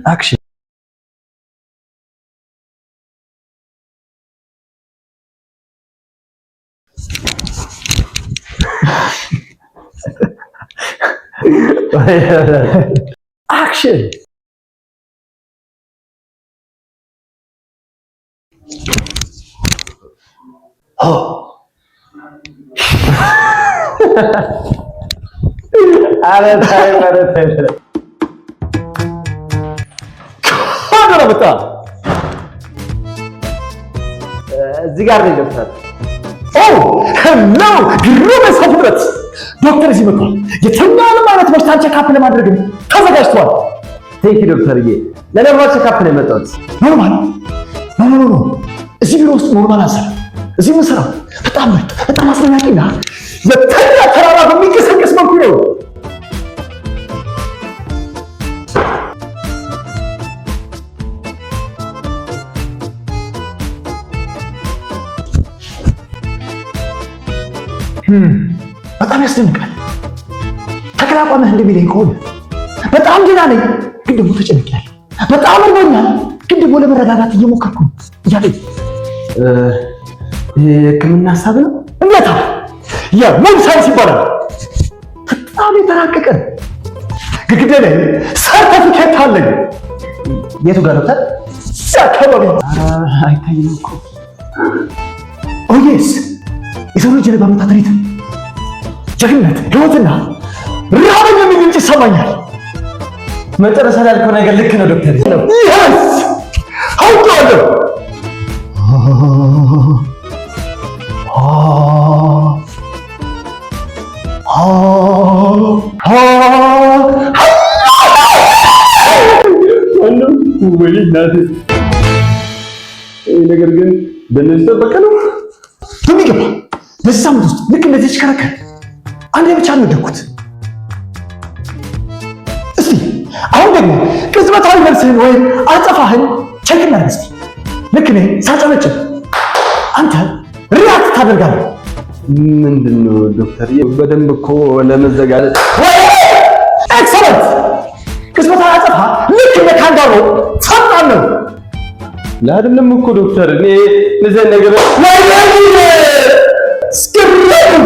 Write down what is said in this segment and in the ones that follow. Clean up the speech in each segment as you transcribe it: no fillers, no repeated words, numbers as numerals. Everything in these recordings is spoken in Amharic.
አክሽን አክሽን አረታይ ካሜራ መጣ። እዚህ ጋር ነው ዶክተር። ሄሎ ግሩም የሰው ፍጥረት ዶክተር እዚህ መጥቷል። የትኛውንም አይነት በሽታ ቼክአፕ ለማድረግ ተዘጋጅቷል። ቴንክ ዩ ዶክተርዬ። ለኖርማል ቼክአፕ ነው የመጣሁት። ኖርማል ኖ እዚህ ቢሮ ውስጥ ኖርማል አንሰራም። እዚህ የምንሰራው በጣም አስደናቂና የተኛ ተራራ በሚንቀሳቀስ መልኩ ነው። በጣም ያስደንቃል። ተክለ አቋምህ እንደሚለኝ ከሆነ በጣም ደህና ነኝ፣ ግን ደግሞ ተጨንቄያለሁ። በጣም እርቦኛል፣ ግን ደግሞ ለመረጋጋት እየሞከርኩ ነው። እያለኝ የሕክምና ሀሳብ ነው። እንዴታ የሞብ ሳይንስ ይባላል። በጣም የተራቀቀ ግድግዳ ላይ ሰርተፊኬት አለኝ። የቱ ጋር ነው? አካባቢ አይታይም እኮ። ኦየስ የሰው ልጅ በዓመታት ሪትም ጀግንነት፣ ህይወትና ረሃብን የሚል ይሰማኛል። መጨረሻ ላይ ያልከው ነገር ልክ ነው ዶክተር። ይስ አውቃለሁ። ነገር ግን በእነዚህ ጠበቀ ነው በሚገባ በዚህ ሳምንት ውስጥ ልክ እንደዚህ ሲከራከር አንዴ ብቻ ነው የወደኩት። እስቲ አሁን ደግሞ ቅጽበታዊ መልስህን ወይም አጸፋህን ቼክ እናድርግ እስቲ። ልክ እኔ ሳጨበጭብ አንተ ሪያክት ታደርጋለህ። ምንድን ነው ዶክተር? በደንብ እኮ ለመዘጋጀት ኤክሰለንት። ቅጽበታዊ አጸፋ ልክ እንደ ካንጋሮ ፈጣን ነው። ለአይደለም እኮ ዶክተር እኔ ለዚህ ነገር ስክሪን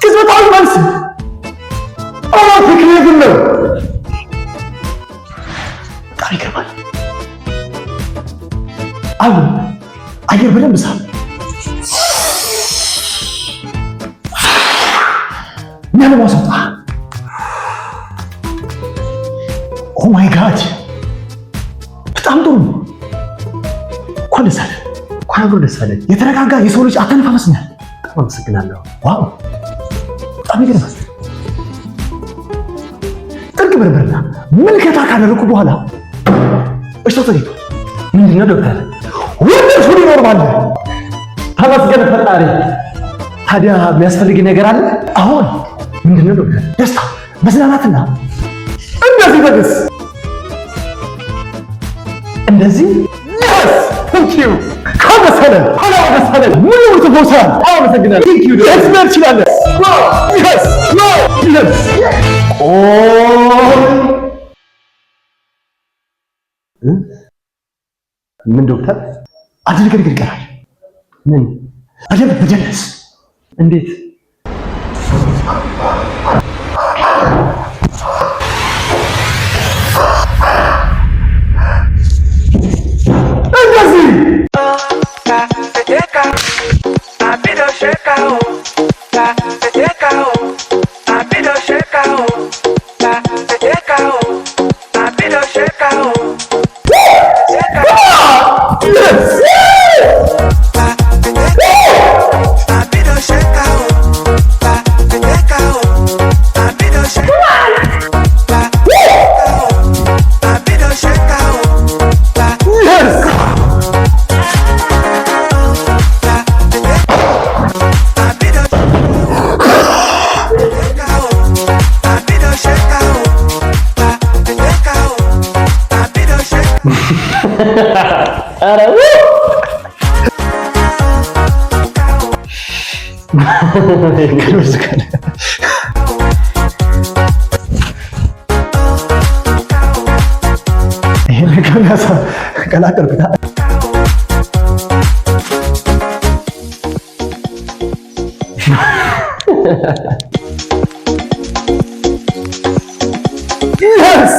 ቅጽበታዊ መልስ ትክክል ነው። በጣም ይገርማል። አሁን አየር በደንብ ሳብ ሚያለማ ሰጣ። ኦ ማይ ጋድ በጣም ጥሩ። እንኳን ደስ አለ። እንኳን አብሮ ደስ አለ። የተረጋጋ የሰው ልጅ አተነፋፈስ ነው። በጣም አመሰግናለሁ። ዋው በጣም ይገርማል። ጥልቅ ምርምርና ምልከታ ካደረኩ በኋላ በሽታው ተገኝቷል። ምንድን ነው ዶክተር? ወንድም ኖርማል። ተመስገን ፈጣሪ። ታዲያ የሚያስፈልግ ነገር አለ? አሁን ምንድን ነው ዶክተር? ደስታ፣ መዝናናትና እንደዚህ በግስ እንደዚህ ቴንክ ዩ ካመሰለ ካላመሰለ ሙሉ ተፎሳል። አመሰግናለሁ። ቴንክ ዩ ኤክስፐርት ይችላል። yes no yes ምን ዶክተር? አንድ ነገር ይቀራል። ምን? በደንብ በደንስ። እንዴት? ቀላቀልኩት። Yes!